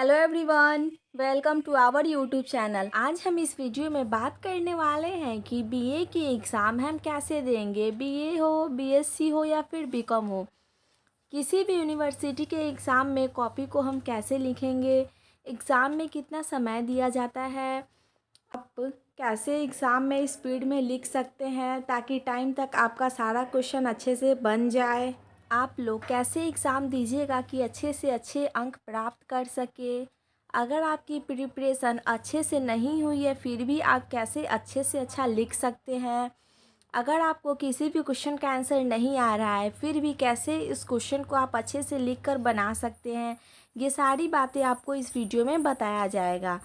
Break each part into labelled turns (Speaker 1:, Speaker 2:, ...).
Speaker 1: Hello everyone, welcome to our YouTube channel. आज हम इस वीडियो में बात करने वाले हैं कि बीए की एग्ज़ाम हम कैसे देंगे। बीए हो, बीएससी हो या फिर बीकॉम हो, किसी भी यूनिवर्सिटी के एग्ज़ाम में कॉपी को हम कैसे लिखेंगे, एग्ज़ाम में कितना समय दिया जाता है, आप कैसे एग्ज़ाम में स्पीड में लिख सकते हैं ताकि टाइम तक आपका सारा क्वेश्चन अच्छे से बन जाए। आप लोग कैसे एग्ज़ाम दीजिएगा कि अच्छे से अच्छे अंक प्राप्त कर सके। अगर आपकी प्रिपरेशन अच्छे से नहीं हुई है फिर भी आप कैसे अच्छे से अच्छा लिख सकते हैं। अगर आपको किसी भी क्वेश्चन का आंसर नहीं आ रहा है फिर भी कैसे इस क्वेश्चन को आप अच्छे से लिख कर बना सकते हैं, ये सारी बातें आपको इस वीडियो में बताया जाएगा।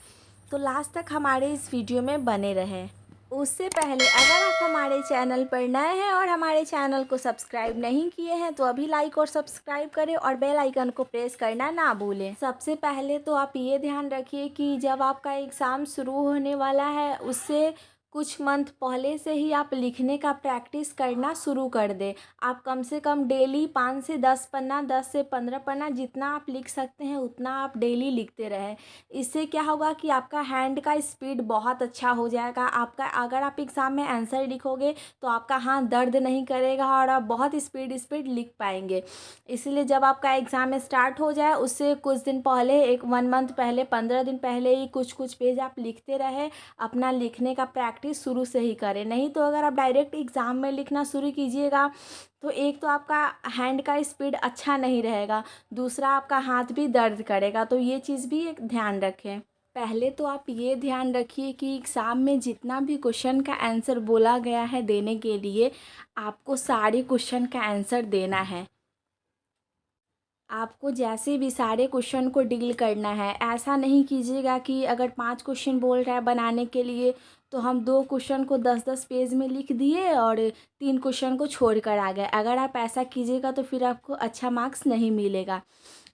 Speaker 1: तो लास्ट तक हमारे इस वीडियो में बने रहें। उससे पहले अगर आप हमारे चैनल पर नए हैं और हमारे चैनल को सब्सक्राइब नहीं किए हैं तो अभी लाइक और सब्सक्राइब करें और बेल आइकन को प्रेस करना ना भूलें। सबसे पहले तो आप ये ध्यान रखिए कि जब आपका एग्ज़ाम शुरू होने वाला है उससे कुछ मंथ पहले से ही आप लिखने का प्रैक्टिस करना शुरू कर दें। आप कम से कम डेली 5 से 10 पन्ना, 10 से 15 पन्ना जितना आप लिख सकते हैं उतना आप डेली लिखते रहें। इससे क्या होगा कि आपका हैंड का स्पीड बहुत अच्छा हो जाएगा। आपका अगर आप एग्ज़ाम में आंसर लिखोगे तो आपका हाथ दर्द नहीं करेगा और आप बहुत स्पीड लिख पाएंगे। इसलिए जब आपका एग्ज़ाम स्टार्ट हो जाए उससे कुछ दिन पहले, 1 मंथ पहले, 15 दिन पहले ही कुछ पेज आप लिखते रहे। अपना लिखने का प्रैक्टिस शुरू से ही करें। नहीं तो अगर आप डायरेक्ट एग्ज़ाम में लिखना शुरू कीजिएगा तो एक तो आपका हैंड का स्पीड अच्छा नहीं रहेगा, दूसरा आपका हाथ भी दर्द करेगा। तो ये चीज़ भी एक ध्यान रखें। पहले तो आप ये ध्यान रखिए कि एग्ज़ाम में जितना भी क्वेश्चन का आंसर बोला गया है देने के लिए आपको सारे क्वेश्चन का आंसर देना है। आपको जैसे भी सारे क्वेश्चन को डील करना है। ऐसा नहीं कीजिएगा कि अगर 5 क्वेश्चन बोल रहा है बनाने के लिए तो हम 2 क्वेश्चन को 10-10 पेज में लिख दिए और 3 क्वेश्चन को छोड़ कर आ गए। अगर आप ऐसा कीजिएगा तो फिर आपको अच्छा मार्क्स नहीं मिलेगा।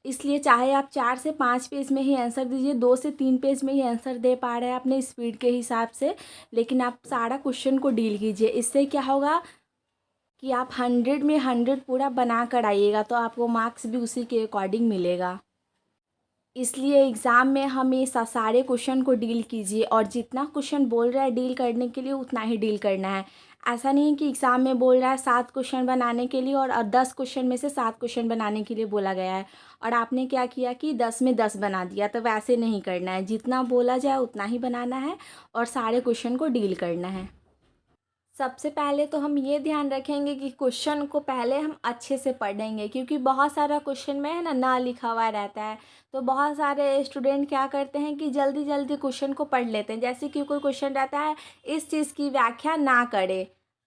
Speaker 1: इसलिए चाहे आप 4 से 5 पेज में ही आंसर दीजिए, 2 से 3 पेज में ही आंसर दे पा रहे हैं अपने स्पीड के हिसाब से, लेकिन आप सारा क्वेश्चन को डील कीजिए। इससे क्या होगा कि आप 100 में 100 पूरा बना कर आइएगा तो आपको मार्क्स भी उसी के अकॉर्डिंग मिलेगा। इसलिए एग्ज़ाम में हमेशा सारे क्वेश्चन को डील कीजिए और जितना क्वेश्चन बोल रहा है डील करने के लिए उतना ही डील करना है। ऐसा नहीं है कि एग्ज़ाम में बोल रहा है 7 क्वेश्चन बनाने के लिए और 10 क्वेश्चन में से 7 क्वेश्चन बनाने के लिए बोला गया है और आपने क्या किया कि 10 में 10 बना दिया। तो वैसे नहीं करना है, जितना बोला जाए उतना ही बनाना है और सारे क्वेश्चन को डील करना है। सबसे पहले तो हम ये ध्यान रखेंगे कि क्वेश्चन को पहले हम अच्छे से पढ़ेंगे, क्योंकि बहुत सारा क्वेश्चन में है ना लिखा हुआ रहता है। तो बहुत सारे स्टूडेंट क्या करते हैं कि जल्दी जल्दी क्वेश्चन को पढ़ लेते हैं। जैसे कि कोई क्वेश्चन रहता है इस चीज़ की व्याख्या ना करे,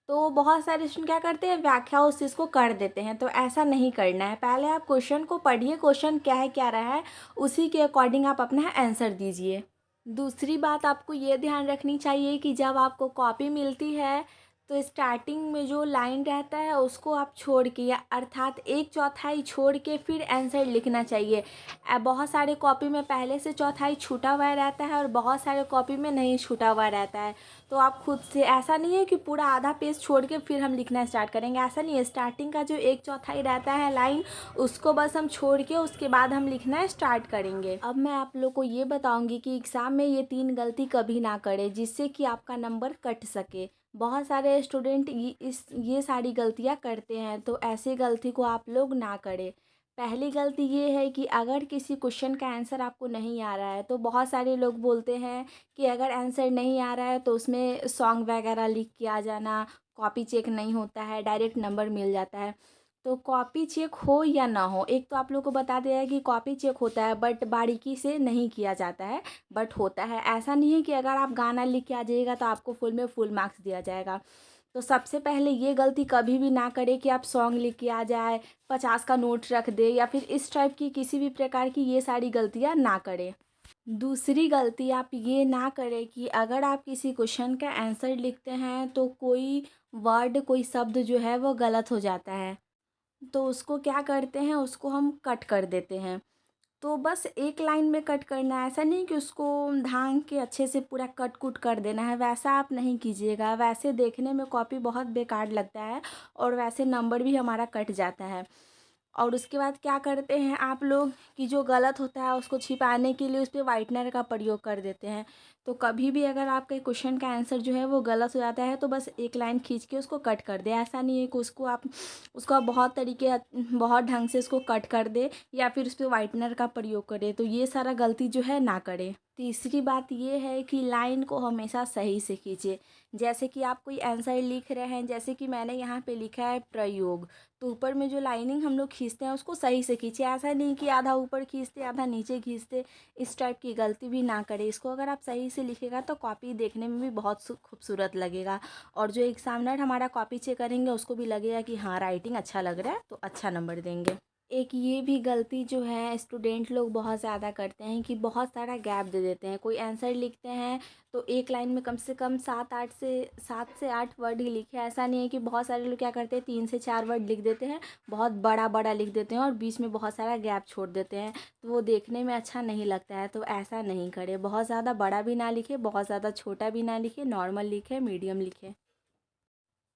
Speaker 1: तो बहुत सारे स्टूडेंट क्या करते हैं व्याख्या उस चीज़ को कर देते हैं। तो ऐसा नहीं करना है। पहले आप क्वेश्चन को पढ़िए, क्वेश्चन क्या है क्या रहा है उसी के अकॉर्डिंग आप अपना आंसर दीजिए। दूसरी बात आपको ये ध्यान रखनी चाहिए कि जब आपको कॉपी मिलती है तो स्टार्टिंग में जो लाइन रहता है उसको आप छोड़ के, या अर्थात 1/4 छोड़ के फिर आंसर लिखना चाहिए। बहुत सारे कॉपी में पहले से चौथाई छूटा हुआ रहता है और बहुत सारे कॉपी में नहीं छूटा हुआ रहता है। तो आप खुद से, ऐसा नहीं है कि पूरा आधा पेज छोड़ के फिर हम लिखना स्टार्ट करेंगे, ऐसा नहीं है। स्टार्टिंग का जो 1/4 रहता है लाइन उसको बस हम छोड़ के उसके बाद हम लिखना स्टार्ट करेंगे। अब मैं आप लोग को ये बताऊंगी कि एग्ज़ाम में ये 3 गलती कभी ना करें जिससे कि आपका नंबर कट सके। बहुत सारे स्टूडेंट ये सारी गलतियाँ करते हैं, तो ऐसी गलती को आप लोग ना करें। पहली गलती ये है कि अगर किसी क्वेश्चन का आंसर आपको नहीं आ रहा है तो बहुत सारे लोग बोलते हैं कि अगर आंसर नहीं आ रहा है तो उसमें सॉन्ग वगैरह लिख के आ जाना, कॉपी चेक नहीं होता है, डायरेक्ट नंबर मिल जाता है। तो कॉपी चेक हो या ना हो, एक तो आप लोग को बता दिया है कि कॉपी चेक होता है बट बारीकी से नहीं किया जाता है, बट होता है। ऐसा नहीं है कि अगर आप गाना लिख के आ जाइएगा तो आपको फुल में फुल मार्क्स दिया जाएगा। तो सबसे पहले ये गलती कभी भी ना करें कि आप सॉन्ग लिख के आ जाए, 50 का नोट रख दे या फिर इस टाइप की किसी भी प्रकार की ये सारी गलतियाँ ना करें। दूसरी गलती आप ये ना करें कि अगर आप किसी क्वेश्चन का आंसर लिखते हैं तो कोई वर्ड, कोई शब्द जो है वो गलत हो जाता है तो उसको क्या करते हैं, उसको हम कट कर देते हैं। तो बस एक लाइन में कट करना है, ऐसा नहीं कि उसको ढांग के अच्छे से पूरा कट कुट कर देना है। वैसा आप नहीं कीजिएगा, वैसे देखने में कॉपी बहुत बेकार लगता है और वैसे नंबर भी हमारा कट जाता है। और उसके बाद क्या करते हैं आप लोग कि जो गलत होता है उसको छिपाने के लिए उस पे वाइटनर का प्रयोग कर देते हैं। तो कभी भी अगर आपके क्वेश्चन का आंसर जो है वो गलत हो जाता है तो बस एक लाइन खींच के उसको कट कर दे। ऐसा नहीं है कि उसको आप बहुत ढंग से उसको कट कर दे या फिर उस पे वाइटनर का प्रयोग करे। तो ये सारा गलती जो है ना करे। तीसरी बात ये है कि लाइन को हमेशा सही से खींचे। जैसे कि आप कोई आंसर लिख रहे हैं, जैसे कि मैंने यहाँ पे लिखा है प्रयोग, तो ऊपर में जो लाइनिंग हम लोग खींचते हैं उसको सही से खींचे। ऐसा नहीं कि आधा ऊपर खींचते आधा नीचे खींचते, इस टाइप की गलती भी ना करें। इसको अगर आप सही से लिखेगा तो कॉपी देखने में भी बहुत खूबसूरत लगेगा और जो एग्जामिनर हमारा कॉपी चेक करेंगे उसको भी लगेगा कि हाँ राइटिंग अच्छा लग रहा है, तो अच्छा नंबर देंगे। एक ये भी गलती जो है स्टूडेंट लोग बहुत ज़्यादा करते हैं कि बहुत सारा गैप दे देते हैं। कोई आंसर लिखते हैं तो एक लाइन में कम से कम 7 से 8 वर्ड ही लिखे। ऐसा नहीं है कि बहुत सारे लोग क्या करते हैं 3 से 4 वर्ड लिख देते हैं, बहुत बड़ा बड़ा लिख देते हैं और बीच में बहुत सारा गैप छोड़ देते हैं, तो वो देखने में अच्छा नहीं लगता है। तो ऐसा नहीं करें, बहुत ज़्यादा बड़ा भी ना लिखे, बहुत ज़्यादा छोटा भी ना लिखे, नॉर्मल लिखे, मीडियम लिखे।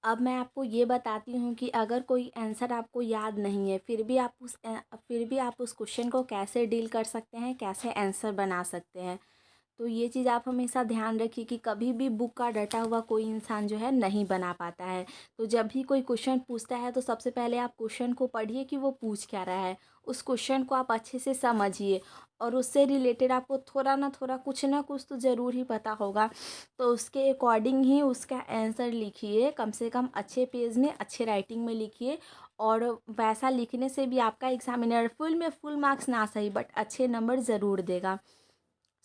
Speaker 1: अब मैं आपको ये बताती हूँ कि अगर कोई आंसर आपको याद नहीं है फिर भी आप उस क्वेश्चन को कैसे डील कर सकते हैं, कैसे आंसर बना सकते हैं। तो ये चीज़ आप हमेशा ध्यान रखिए कि कभी भी बुक का रटा हुआ कोई इंसान जो है नहीं बना पाता है। तो जब भी कोई क्वेश्चन पूछता है तो सबसे पहले आप क्वेश्चन को पढ़िए कि वो पूछ क्या रहा है, उस क्वेश्चन को आप अच्छे से समझिए और उससे रिलेटेड आपको थोड़ा ना कुछ तो ज़रूर ही पता होगा। तो उसके अकॉर्डिंग ही उसका आंसर लिखिए, कम से कम अच्छे पेज में अच्छे राइटिंग में लिखिए। और वैसा लिखने से भी आपका एग्जामिनर फुल मार्क्स ना सही बट अच्छे नंबर ज़रूर देगा।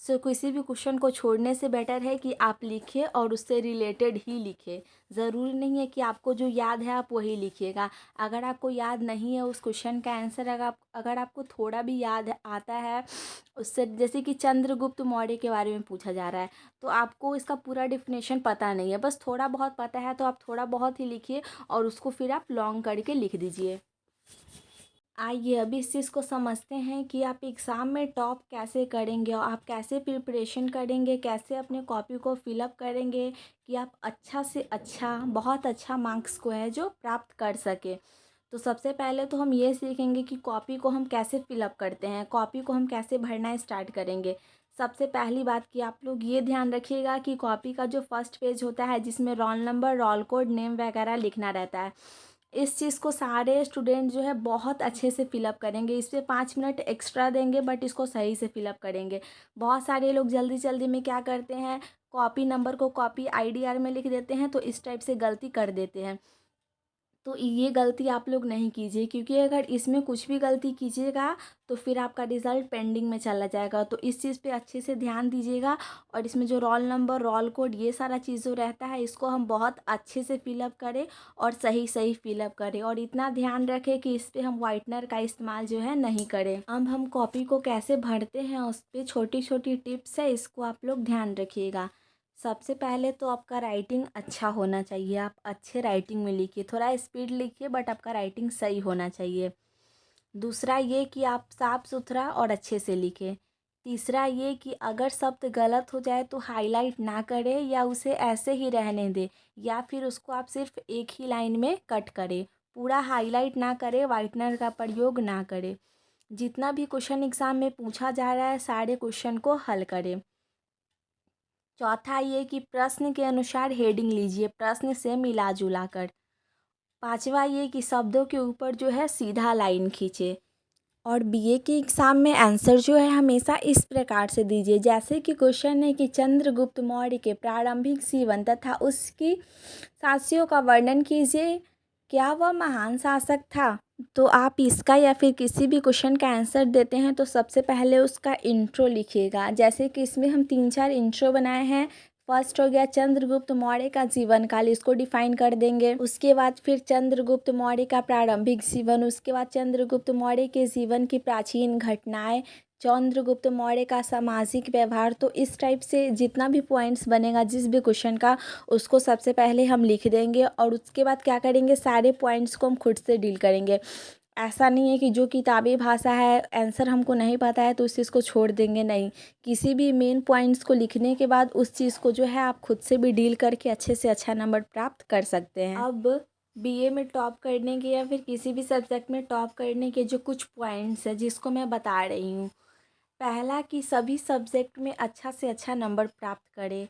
Speaker 1: सो किसी भी क्वेश्चन को छोड़ने से बेटर है कि आप लिखिए और उससे रिलेटेड ही लिखिए। ज़रूरी नहीं है कि आपको जो याद है आप वही लिखिएगा। अगर आपको याद नहीं है उस क्वेश्चन का आंसर, अगर आपको थोड़ा भी याद आता है उससे, जैसे कि चंद्रगुप्त मौर्य के बारे में पूछा जा रहा है तो आपको इसका पूरा डिफिनेशन पता नहीं है, बस थोड़ा बहुत पता है, तो आप थोड़ा बहुत ही लिखिए और उसको फिर आप लॉन्ग करके लिख दीजिए। आइए अभी इस चीज़ को समझते हैं कि आप एग्ज़ाम में टॉप कैसे करेंगे और आप कैसे प्रिपरेशन करेंगे, कैसे अपने कॉपी को फिलअप करेंगे कि आप अच्छा से अच्छा, बहुत अच्छा मार्क्स को है जो प्राप्त कर सके। तो सबसे पहले तो हम ये सीखेंगे कि कॉपी को हम कैसे फिलअप करते हैं, कॉपी को हम कैसे भरना स्टार्ट करेंगे। सबसे पहली बात कि आप लोग ये ध्यान रखिएगा कि कॉपी का जो फर्स्ट पेज होता है जिसमें roll number, roll code, name वगैरह लिखना रहता है, इस चीज़ को सारे स्टूडेंट जो है बहुत अच्छे से फिलअप करेंगे। इस पे 5 मिनट एक्स्ट्रा देंगे बट इसको सही से फिलअप करेंगे। बहुत सारे लोग जल्दी जल्दी में क्या करते हैं, कॉपी नंबर को कॉपी आईडीआर में लिख देते हैं, तो इस टाइप से गलती कर देते हैं। तो ये गलती आप लोग नहीं कीजिए, क्योंकि अगर इसमें कुछ भी गलती कीजिएगा तो फिर आपका रिज़ल्ट पेंडिंग में चला जाएगा। तो इस चीज़ पे अच्छे से ध्यान दीजिएगा और इसमें जो रोल नंबर, रोल कोड, ये सारा चीज़ जो रहता है इसको हम बहुत अच्छे से फिलअप करें और सही सही फिलअप करें। और इतना ध्यान रखें कि इस पर हम वाइटनर का इस्तेमाल जो है नहीं करें। अब हम कॉपी को कैसे भरते हैं उस पर छोटी छोटी टिप्स है, इसको आप लोग ध्यान रखिएगा। सबसे पहले तो आपका राइटिंग अच्छा होना चाहिए, आप अच्छे राइटिंग में लिखिए, थोड़ा स्पीड लिखिए बट आपका राइटिंग सही होना चाहिए। दूसरा ये कि आप साफ़ सुथरा और अच्छे से लिखें। तीसरा ये कि अगर शब्द गलत हो जाए तो हाईलाइट ना करें या उसे ऐसे ही रहने दें, या फिर उसको आप सिर्फ एक ही लाइन में कट करें, पूरा हाईलाइट ना करें, वाइटनर का प्रयोग ना करें। जितना भी क्वेश्चन एग्ज़ाम में पूछा जा रहा है सारे क्वेश्चन को हल करें। चौथा ये कि प्रश्न के अनुसार हेडिंग लीजिए, प्रश्न से मिला जुला कर। पांचवा ये कि शब्दों के ऊपर जो है सीधा लाइन खींचे। और बीए के एग्ज़ाम में आंसर जो है हमेशा इस प्रकार से दीजिए, जैसे कि क्वेश्चन है कि चंद्रगुप्त मौर्य के प्रारंभिक जीवन तथा उसकी शासियों का वर्णन कीजिए, क्या वह महान शासक था। तो आप इसका या फिर किसी भी क्वेश्चन का आंसर देते हैं तो सबसे पहले उसका इंट्रो लिखिएगा। जैसे कि इसमें हम 3-4 इंट्रो बनाए हैं। फर्स्ट हो गया चंद्रगुप्त मौर्य का जीवन काल, इसको डिफाइन कर देंगे। उसके बाद फिर चंद्रगुप्त मौर्य का प्रारंभिक जीवन, उसके बाद चंद्रगुप्त मौर्य के जीवन की प्राचीन घटनाएं, चंद्रगुप्त मौर्य का सामाजिक व्यवहार। तो इस टाइप से जितना भी पॉइंट्स बनेगा जिस भी क्वेश्चन का, उसको सबसे पहले हम लिख देंगे और उसके बाद क्या करेंगे, सारे पॉइंट्स को हम खुद से डील करेंगे। ऐसा नहीं है कि जो किताबी भाषा है आंसर हमको नहीं पता है तो उस चीज़ को छोड़ देंगे, नहीं। किसी भी मेन पॉइंट्स को लिखने के बाद उस चीज़ को जो है आप खुद से भी डील करके अच्छे से अच्छा नंबर प्राप्त कर सकते हैं। अब बीए में टॉप करने के या फिर किसी भी सब्जेक्ट में टॉप करने के जो कुछ पॉइंट्स है जिसको मैं बता रही हूँ। पहला कि सभी सब्जेक्ट में अच्छा से अच्छा नंबर प्राप्त करें।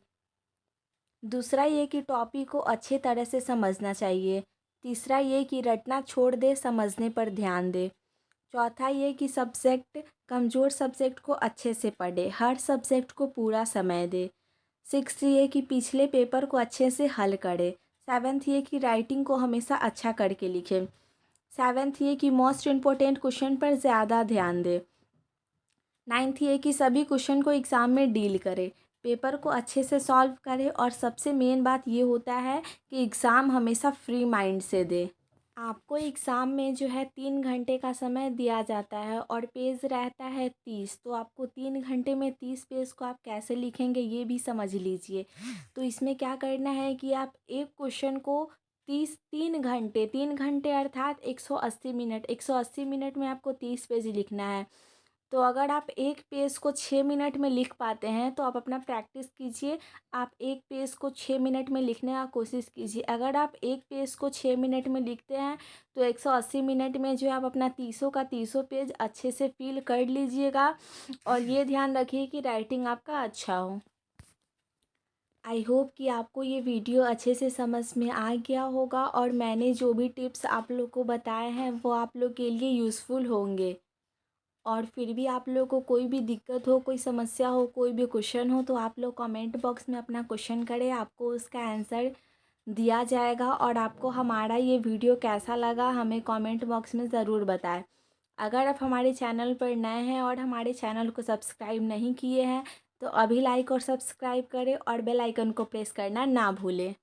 Speaker 1: दूसरा ये कि टॉपिक को अच्छे तरह से समझना चाहिए। तीसरा ये कि रटना छोड़ दे, समझने पर ध्यान दे। चौथा ये कि कमज़ोर सब्जेक्ट को अच्छे से पढ़े, हर सब्जेक्ट को पूरा समय दे। सिक्स्थ ये कि पिछले पेपर को अच्छे से हल करे। सेवन्थ ये कि राइटिंग को हमेशा अच्छा करके लिखे। सेवन्थ ये कि मोस्ट इम्पोर्टेंट क्वेश्चन पर ज़्यादा ध्यान दे। नाइन्थ ये कि सभी क्वेश्चन को एग्ज़ाम में डील करे, पेपर को अच्छे से सॉल्व करे और सबसे मेन बात ये होता है कि एग्ज़ाम हमेशा फ्री माइंड से दे। आपको एग्ज़ाम में जो है 3 घंटे का समय दिया जाता है और पेज रहता है 30, तो आपको 3 घंटे में 30 पेज को आप कैसे लिखेंगे ये भी समझ लीजिए। तो इसमें क्या करना है कि आप एक क्वेश्चन को 3 घंटे अर्थात 180 मिनट, 180 मिनट में आपको 30 पेज लिखना है। तो अगर आप एक पेज को 6 मिनट में लिख पाते हैं तो आप अपना प्रैक्टिस कीजिए। आप एक पेज को 6 मिनट में लिखने का कोशिश कीजिए। अगर आप एक पेज को 6 मिनट में लिखते हैं तो 180 मिनट में जो है आप अपना 30 पेज अच्छे से फिल कर लीजिएगा। और ये ध्यान रखिए कि राइटिंग आपका अच्छा हो। आई होप कि आपको ये वीडियो अच्छे से समझ में आ गया होगा और मैंने जो भी टिप्स आप लोग को बताए हैं वो आप लोग के लिए यूज़फुल होंगे। और फिर भी आप लोग को कोई भी दिक्कत हो, कोई समस्या हो, कोई भी क्वेश्चन हो तो आप लोग कमेंट बॉक्स में अपना क्वेश्चन करें, आपको उसका आंसर दिया जाएगा। और आपको हमारा ये वीडियो कैसा लगा हमें कमेंट बॉक्स में ज़रूर बताएं। अगर आप हमारे चैनल पर नए हैं और हमारे चैनल को सब्सक्राइब नहीं किए हैं तो अभी लाइक और सब्सक्राइब करें और बेल आइकन को प्रेस करना ना भूलें।